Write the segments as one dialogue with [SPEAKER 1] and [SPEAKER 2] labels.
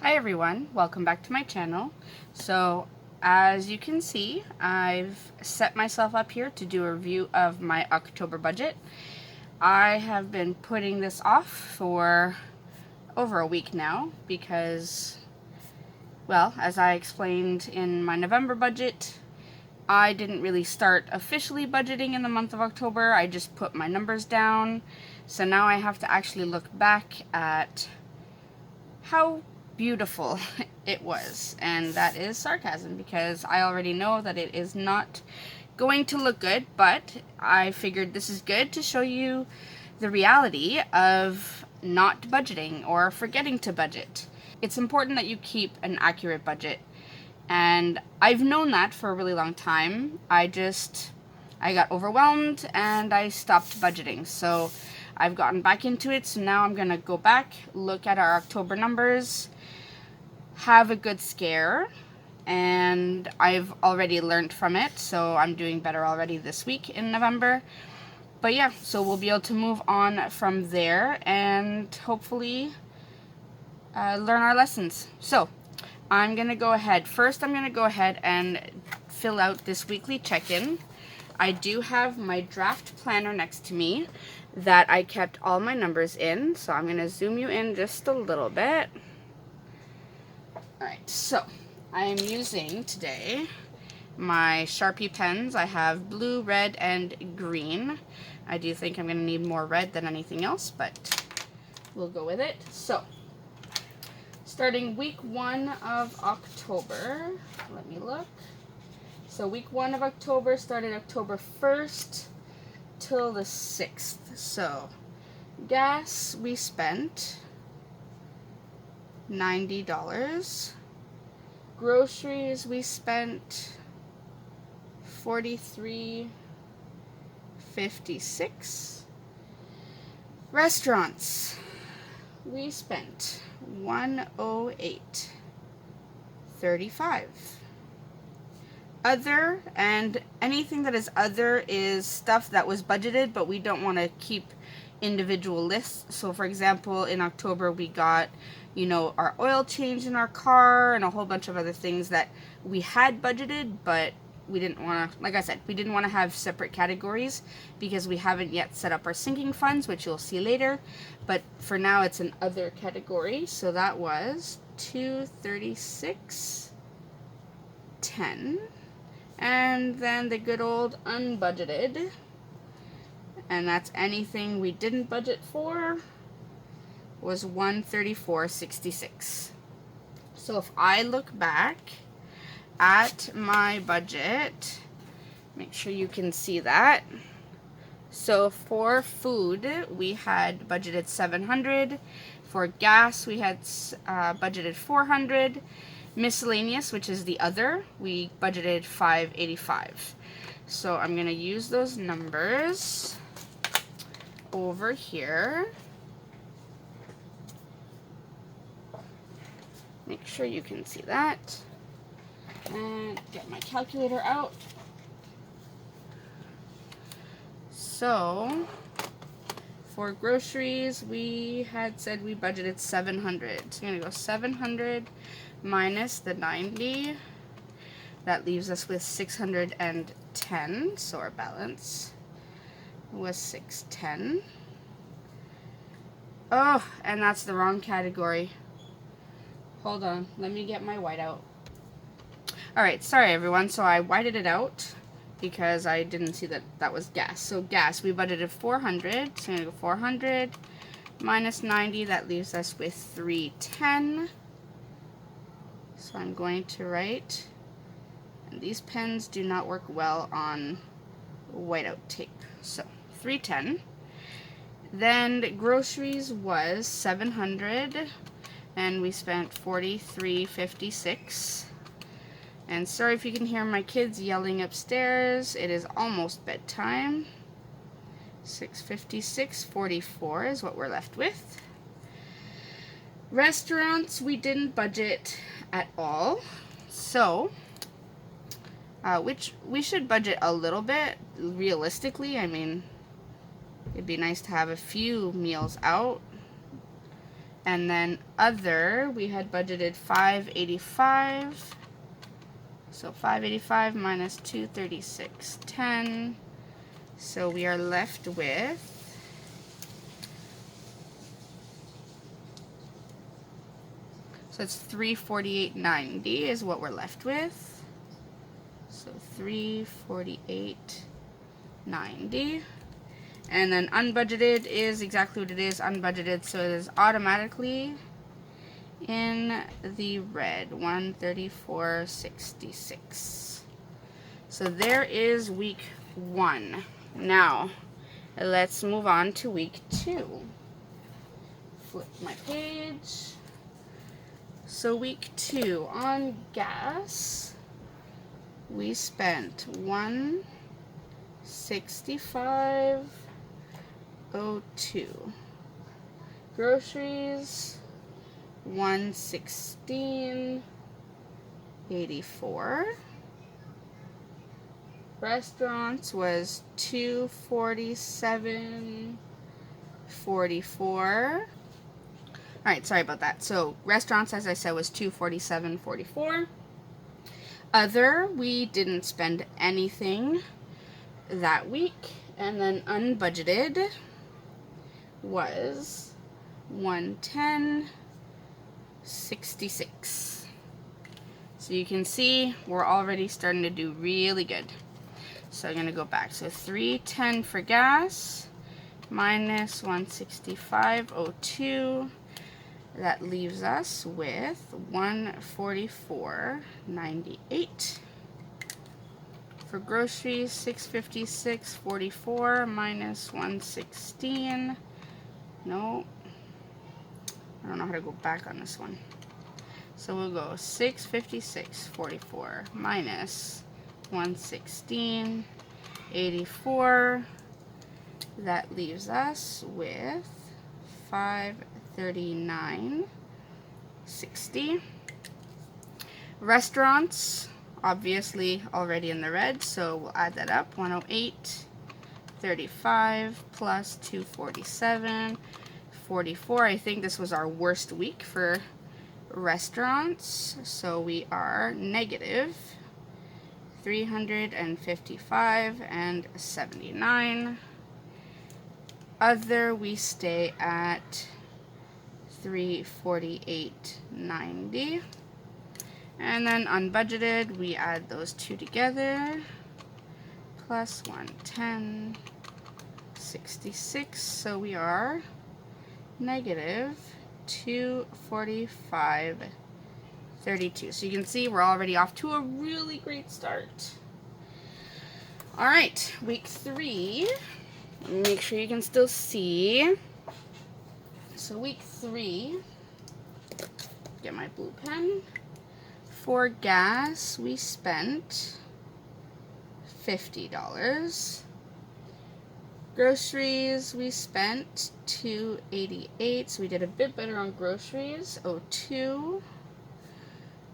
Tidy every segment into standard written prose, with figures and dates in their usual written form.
[SPEAKER 1] Hi everyone, welcome back to my channel. So as you can see, I've set myself up here to do a review of my October budget. I have been putting this off for over a week now because, well, as I explained in my November budget, I didn't really start officially budgeting in the month of October. I just put my numbers down. So now I have to actually look back at how beautiful it was, and that is sarcasm because I already know that it is not going to look good, but I figured this is good to show you the reality of not budgeting or forgetting to budget. It's important that you keep an accurate budget, and I've known that for a really long time. I got overwhelmed and I stopped budgeting, so I've gotten back into it. So now I'm gonna go back, look at our October numbers, have a good scare, and I've already learned from it, so I'm doing better already this week in November. But yeah, so we'll be able to move on from there and hopefully learn our lessons. So I'm gonna go ahead and fill out this weekly check-in. I do have my draft planner next to me that I kept all my numbers in, so I'm gonna zoom you in just a little bit. Alright, so I am using today my Sharpie pens. I have blue, red, and green. I do think I'm going to need more red than anything else, but we'll go with it. So, starting week 1 of October, let me look. So week 1 of October started October 1st till the 6th. So, gas we spent $90. Groceries we spent $43.56. Restaurants we spent $108.35. Other, and anything that is other is stuff that was budgeted but we don't want to keep individual lists. So for example, in October we got, our oil change in our car and a whole bunch of other things that we had budgeted, but we didn't want to, like I said, we didn't want to have separate categories because we haven't yet set up our sinking funds, which you'll see later. But for now it's an other category. So that was $236.10. And then the good old unbudgeted, and that's anything we didn't budget for, was $134.66. So if I look back at my budget, make sure you can see that. So for food, we had budgeted $700. For gas, we had budgeted $400. Miscellaneous, which is the other, we budgeted $585. So I'm going to use those numbers over here. Make sure you can see that. And get my calculator out. So, for groceries, we had said we budgeted $700. So I'm going to go 700 minus the 90. That leaves us with 610. So our balance was 610. Oh, and that's the wrong category. Hold on, let me get my white out. Alright, sorry everyone, so I whited it out because I didn't see that that was gas. So gas, we budgeted $400, so I'm going to go 400 minus 90, that leaves us with 310. So I'm going to write, and these pens do not work well on whiteout tape, so 310. Then groceries was $700. And we spent $43.56. And sorry if you can hear my kids yelling upstairs. It is almost bedtime. $656.44 is what we're left with. Restaurants, we didn't budget at all. So, which we should budget a little bit, realistically. I mean, it'd be nice to have a few meals out. And then other, we had budgeted $585. So $585 minus $236.10. So we are left with it's $348.90 is what we're left with. So $348.90. And then unbudgeted is exactly what it is, unbudgeted, so it is automatically in the red, $134.66. So there is week 1. Now, let's move on to week 2. Flip my page. So week 2, on gas, we spent $165.02. Groceries, $116.84. Restaurants was $247.44. Alright, sorry about that. So restaurants, as I said, was $247.44. Other, we didn't spend anything that week. And then unbudgeted was $110.66. So you can see we're already starting to do really good. So I'm going to go back. So $310 for gas minus $165.02. That leaves us with $144.98. For groceries, $656.44 minus $116. No, I don't know how to go back on this one. So we'll go $656.44 minus $116.84. That leaves us with $539.60. Restaurants, obviously already in the red, so we'll add that up. $108.35 plus $247.44. I think this was our worst week for restaurants, so we are negative $355.79. Other, we stay at $348.90. And then unbudgeted, we add those two together, plus $110.66. So we are negative $245.32. So you can see we're already off to a really great start. All right, week 3. Make sure you can still see. So week 3, get my blue pen. For gas, we spent $50. Groceries, we spent $288, so we did a bit better on groceries. $02.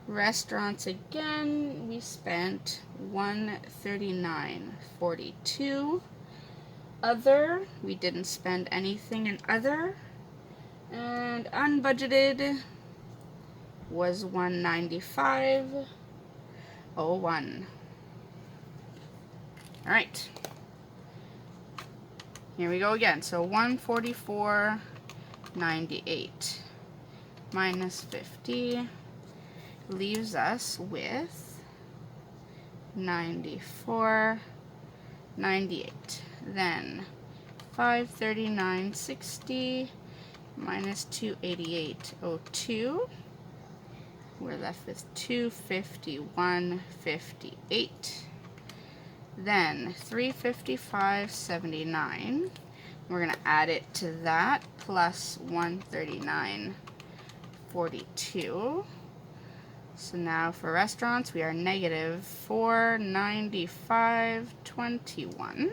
[SPEAKER 1] Restaurants, again, we spent $139.42. Other, we didn't spend anything in other. And unbudgeted was $195.01. All right. Here we go again. So $144.98 minus 50 leaves us with $94.98. Then $539.60 minus $288.02. We're left with $251.58. Then $355.79. We're going to add it to that plus $139.42. So now for restaurants, we are negative $495.21.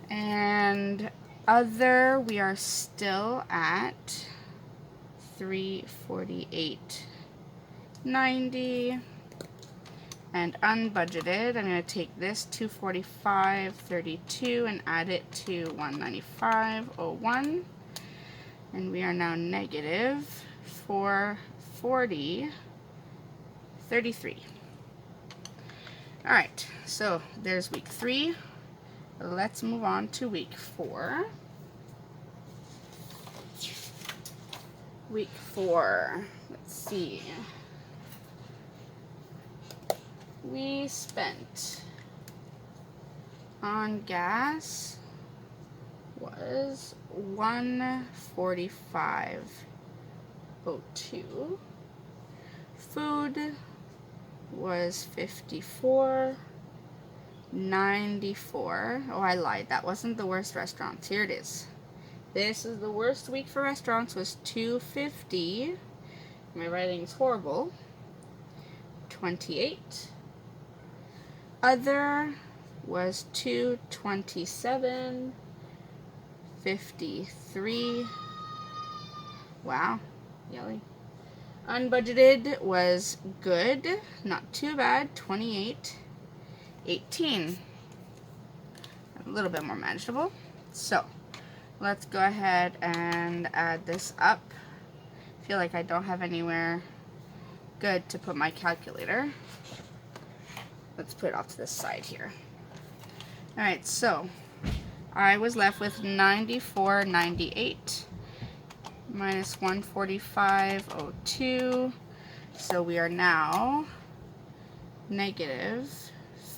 [SPEAKER 1] And other, we are still at $348.90. And unbudgeted, I'm going to take this $245.32 and add it to $195.01. And we are now negative 440.33. Alright, so there's week 3. Let's move on to week 4. Week 4, let's see. We spent on gas was $145.02. Food was $54.94. Oh, I lied. That wasn't the worst restaurants. Here it is. This is the worst week for restaurants, was $250. My writing's horrible. 28. Other was $227.53. Wow, yelly. Unbudgeted was good, not too bad, $28.18. A little bit more manageable. So let's go ahead and add this up. I feel like I don't have anywhere good to put my calculator. Let's put it off to this side here. Alright, so I was left with $94.98 minus $145.02. So we are now negative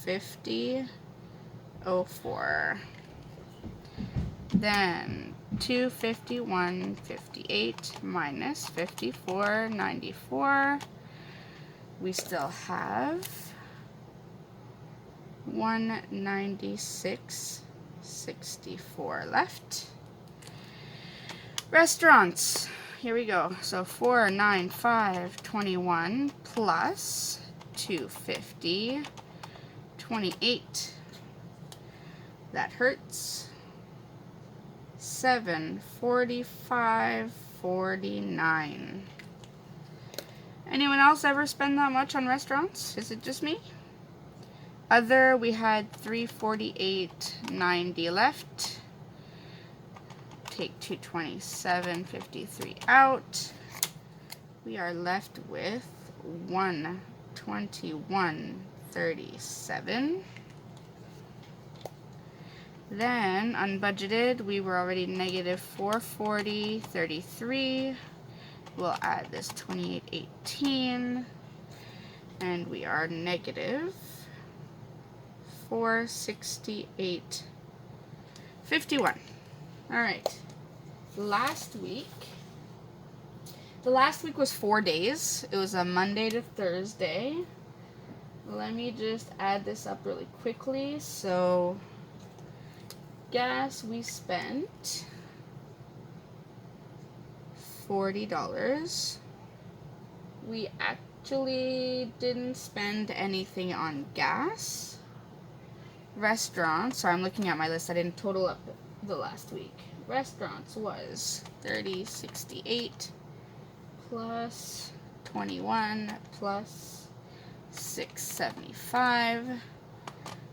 [SPEAKER 1] $50.04. Then $251.58 minus $54.94. We still have $196.64 left. Restaurants. Here we go. So 495.21 plus 250.28. That hurts. 745.49. Anyone else ever spend that much on restaurants? Is it just me? Other, we had 348.90 left. Take 227.53 out. We are left with 121.37. Then unbudgeted, we were already negative 440.33. We'll add this 28.18, and we are negative 468.51. All right. The last week was 4 days. It was a Monday to Thursday. Let me just add this up really quickly. So gas, we spent $40. We actually didn't spend anything on gas. Restaurants, so I'm looking at my list, I didn't total up the last week. Restaurants was $30.68 plus 21 plus $6.75,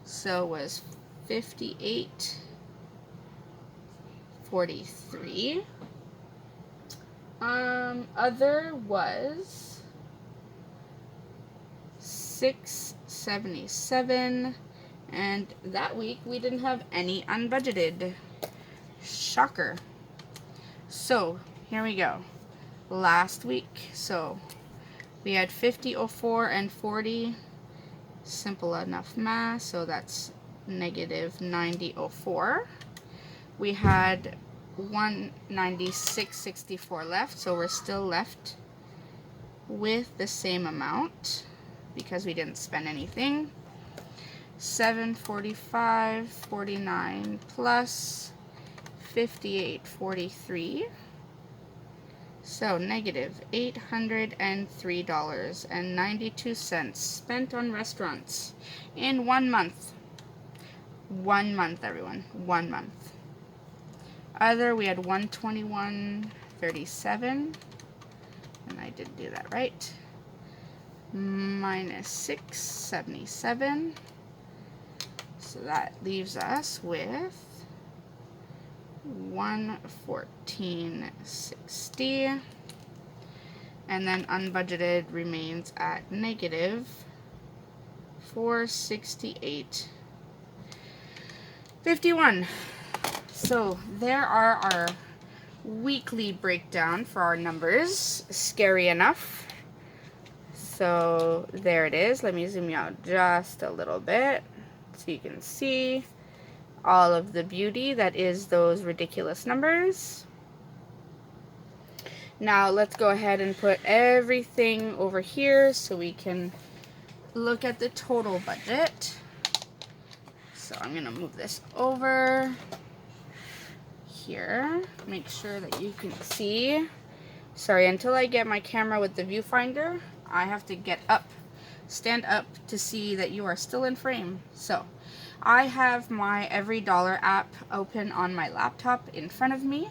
[SPEAKER 1] so was $58.43. Other was $6.77, and that week we didn't have any unbudgeted. Shocker. So here we go. Last week, so we had 50.04 and 40. Simple enough math, so that's negative 90.04. We had 196.64 left, so we're still left with the same amount because we didn't spend anything. 745.49 plus 58.43, so negative $803.92 spent on restaurants in 1 month. 1 month, everyone. 1 month. Other, we had 121.37, and I didn't do that right. Minus 6.77. So that leaves us with 114.60. 60. And then unbudgeted remains at negative 468.51. So there are our weekly breakdown for our numbers. Scary enough. So there it is. Let me zoom you out just a little bit so you can see all of the beauty that is those ridiculous numbers. Now let's go ahead and put everything over here so we can look at the total budget. So I'm going to move this over here. Make sure that you can see. Sorry, until I get my camera with the viewfinder, I have to get up, stand up to see that you are still in frame. So I have my Every Dollar app open on my laptop in front of me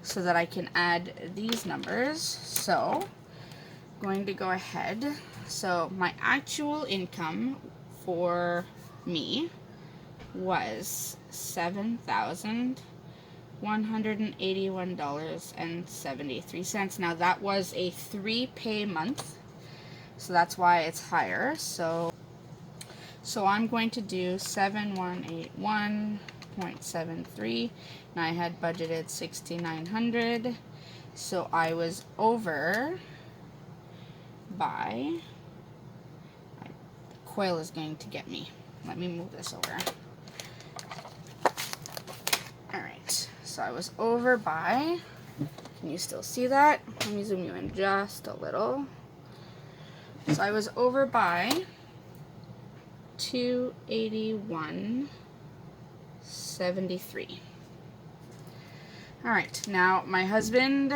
[SPEAKER 1] so that I can add these numbers. So I'm going to go ahead. So my actual income for me was $7,181.73. Now that was a 3-pay month, so that's why it's higher. So I'm going to do 7181.73, and I had budgeted 6,900, so I was over by, the coil is going to get me. Let me move this over. Alright, so I was over by, can you still see that? Let me zoom you in just a little. So I was over by 281.73. Alright, now my husband,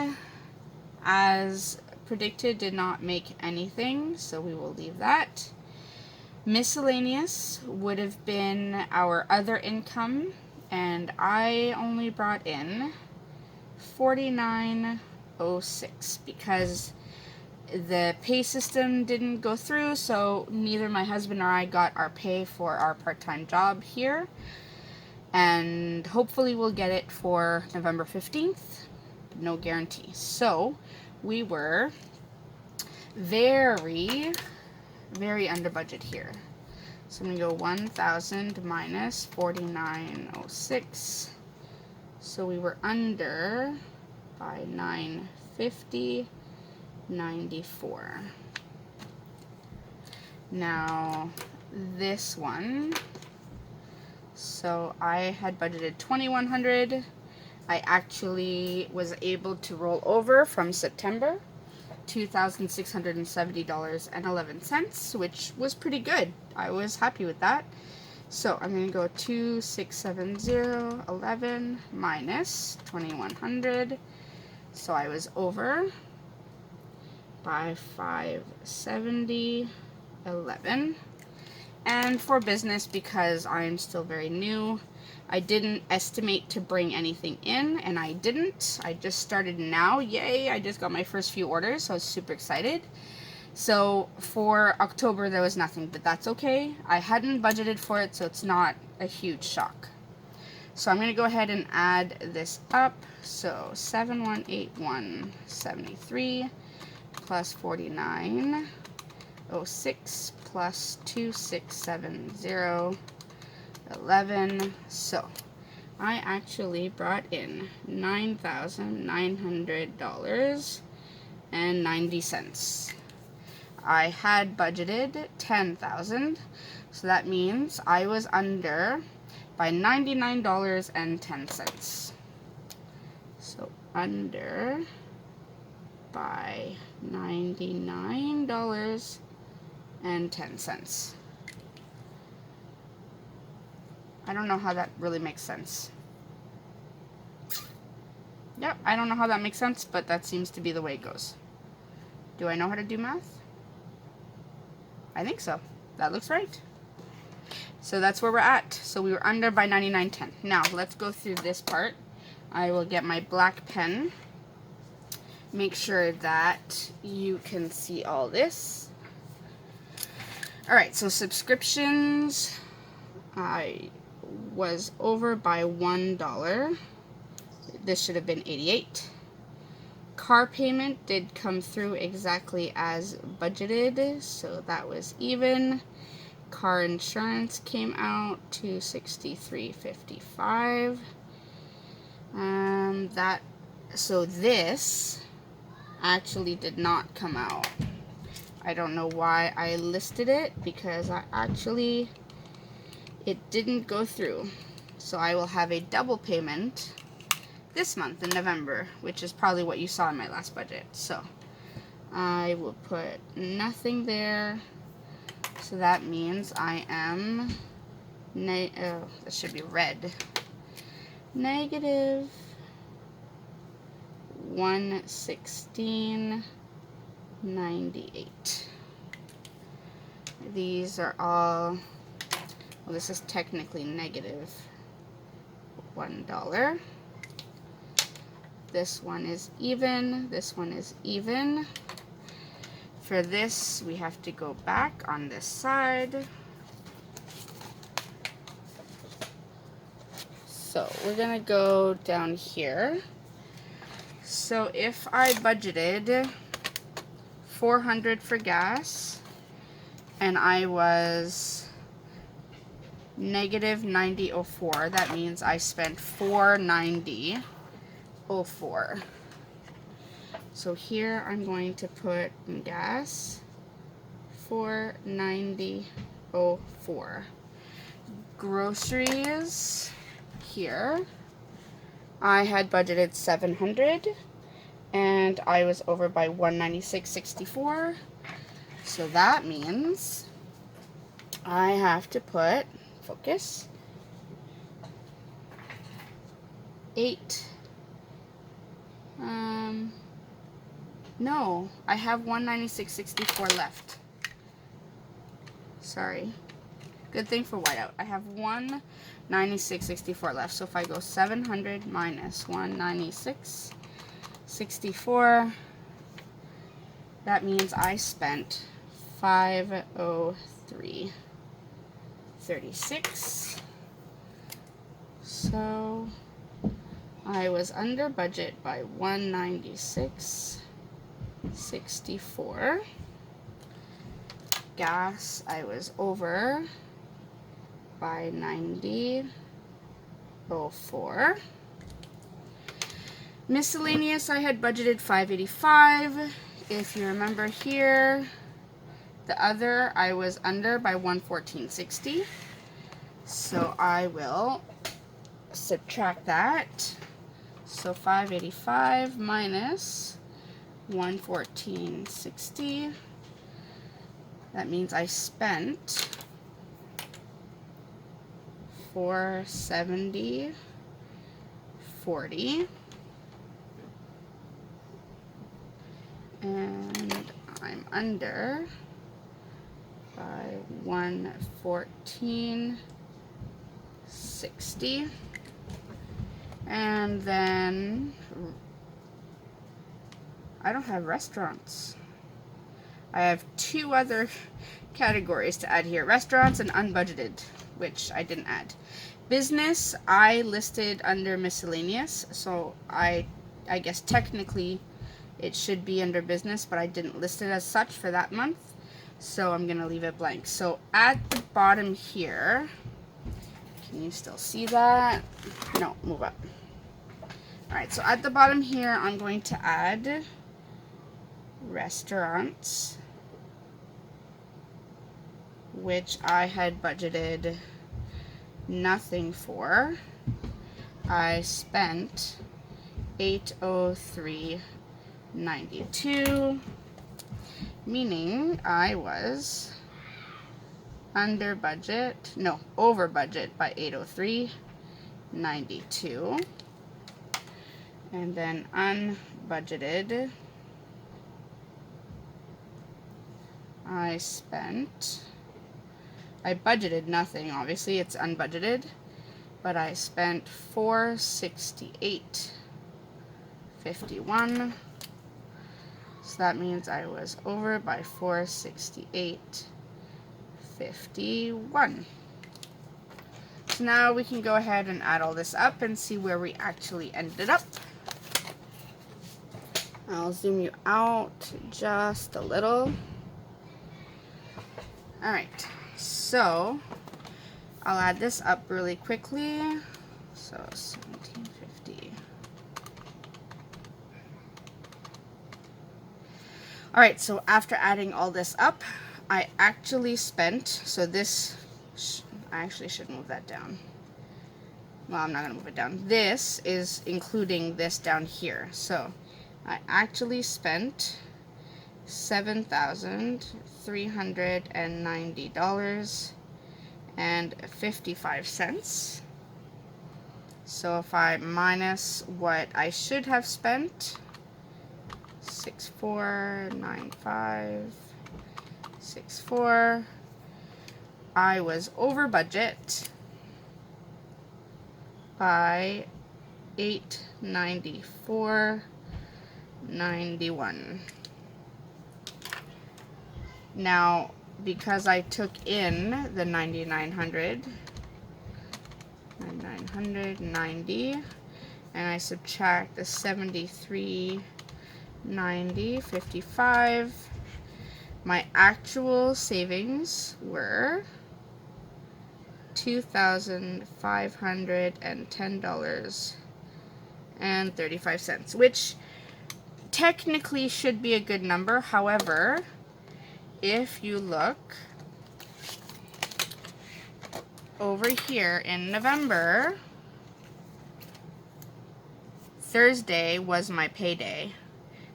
[SPEAKER 1] as predicted, did not make anything, so we will leave that. Miscellaneous would have been our other income, and I only brought in $49.06 because the pay system didn't go through, so neither my husband or I got our pay for our part-time job here, and hopefully we'll get it for November 15th, but no guarantee. So we were very under budget here. So I'm going to go 1,000 minus 49.06. So we were under by 950.94. Now this one, so I had budgeted 2,100. I actually was able to roll over from September $2,670.11, which was pretty good. I was happy with that. So I'm going to go 2,670.11 minus 2,100. So I was over by 570.11. And for business, because I'm still very new, I didn't estimate to bring anything in, and I didn't. I just started now. Yay, I just got my first few orders, so I was super excited. So for October, there was nothing, but that's okay. I hadn't budgeted for it, so it's not a huge shock. So I'm going to go ahead and add this up. So 7181.73 plus 49.06 plus 2,670.11. So I actually brought in $9,900.90. I had budgeted $10,000, so that means I was under by $99.10. So under by $99.10. I don't know how that really makes sense. Yep, I don't know how that makes sense, but that seems to be the way it goes. Do I know how to do math? I think so. That looks right. So that's where we're at. So we were under by 99.10. Now let's go through this part. I will get my black pen. Make sure that you can see all this. Alright, so subscriptions, I was over by $1. This should have been 88. car payment did come through exactly as budgeted, so that was even. Car insurance came out to $63.55. So this actually did not come out. I don't know why I listed it, because it didn't go through. So I will have a double payment this month in November, which is probably what you saw in my last budget. So I will put nothing there. So that means I am, that should be red, negative 116.98. These are all, well, this is technically negative $1. This one is even. This one is even. For this, we have to go back on this side. So we're gonna go down here. So if I budgeted $400 for gas and I was negative $90.04, that means I spent $490.04. So here I'm going to put in gas $490.04. Groceries, here I had budgeted $700 and I was over by $196.64. So that means I have to put, focus, 8. No, I have $196.64 left. Sorry. Good thing for whiteout. I have $196.64 left. So if I go 700 minus 196.64, that means I spent $503.36. So I was under budget by $196.64. Gas, I was over by $90.04. Miscellaneous, I had budgeted $585. If you remember here, the other I was under by $114.60. So I will subtract that. So $585 minus $114.60. That means I spent $470.40. And I'm under by $114.60. And then I don't have restaurants. I have 2 other categories to add here. Restaurants and unbudgeted, which I didn't add. Business, I listed under miscellaneous, so I guess technically it should be under business, but I didn't list it as such for that month, so I'm gonna leave it blank. So at the bottom here, can you still see that? No, move up. Alright, so at the bottom here, I'm going to add restaurants, which I had budgeted nothing for. I spent $803.92, meaning I was under budget, no, over budget by $803.92. And then unbudgeted, I budgeted nothing, obviously, it's unbudgeted, but I spent $468.51. So that means I was over by $468.51. So now we can go ahead and add all this up and see where we actually ended up. I'll zoom you out just a little. Alright, so I'll add this up really quickly. So 1750. Alright, so after adding all this up, I actually spent, so this, I actually should move that down. Well, I'm not going to move it down. This is including this down here. So I actually spent $7,390.55. So if I minus what I should have spent, 649564, I was over budget by $894.91. Now, because I took in the 9,990 and I subtract the 7390.55, my actual savings were $2,510.35, which technically should be a good number. However, if you look over here in November, Thursday was my payday.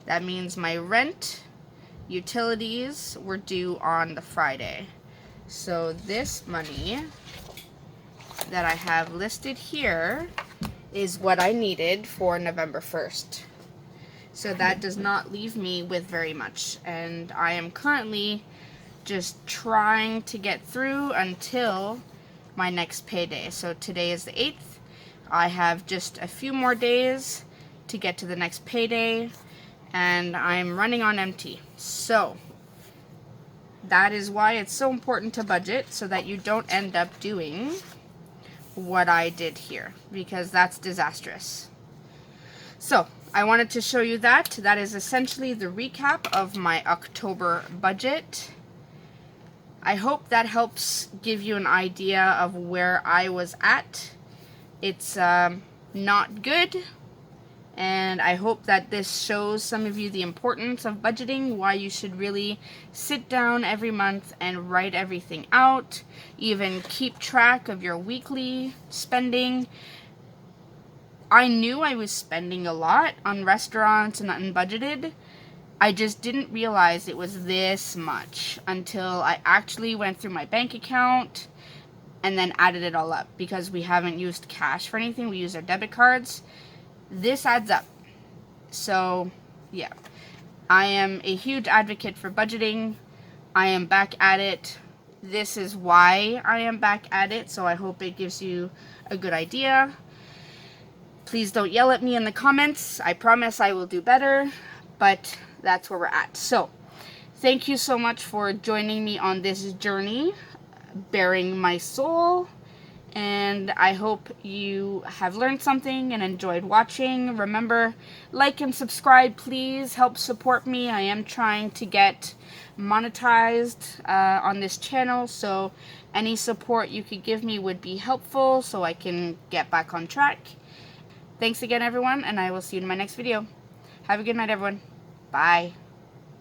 [SPEAKER 1] That means my rent, utilities were due on the Friday. So this money that I have listed here is what I needed for November 1st. So that does not leave me with very much, and I am currently just trying to get through until my next payday. So today is the 8th. I have just a few more days to get to the next payday, and I'm running on empty. So that is why it's so important to budget, so that you don't end up doing what I did here, because that's disastrous. So I wanted to show you that. That is essentially the recap of my October budget. I hope that helps give you an idea of where I was at. It's not good, and I hope that this shows some of you the importance of budgeting, why you should really sit down every month and write everything out, even keep track of your weekly spending. I knew I was spending a lot on restaurants and unbudgeted. I just didn't realize it was this much until I actually went through my bank account and then added it all up, because we haven't used cash for anything. We use our debit cards. This adds up. So, yeah. I am a huge advocate for budgeting. I am back at it. This is why I am back at it, so I hope it gives you a good idea. Please don't yell at me in the comments. I promise I will do better, but that's where we're at. So, thank you so much for joining me on this journey, bearing my soul, and I hope you have learned something and enjoyed watching. Remember, like and subscribe, please. Help support me. I am trying to get monetized on this channel, so any support you could give me would be helpful so I can get back on track. Thanks again, everyone, and I will see you in my next video. Have a good night, everyone. Bye.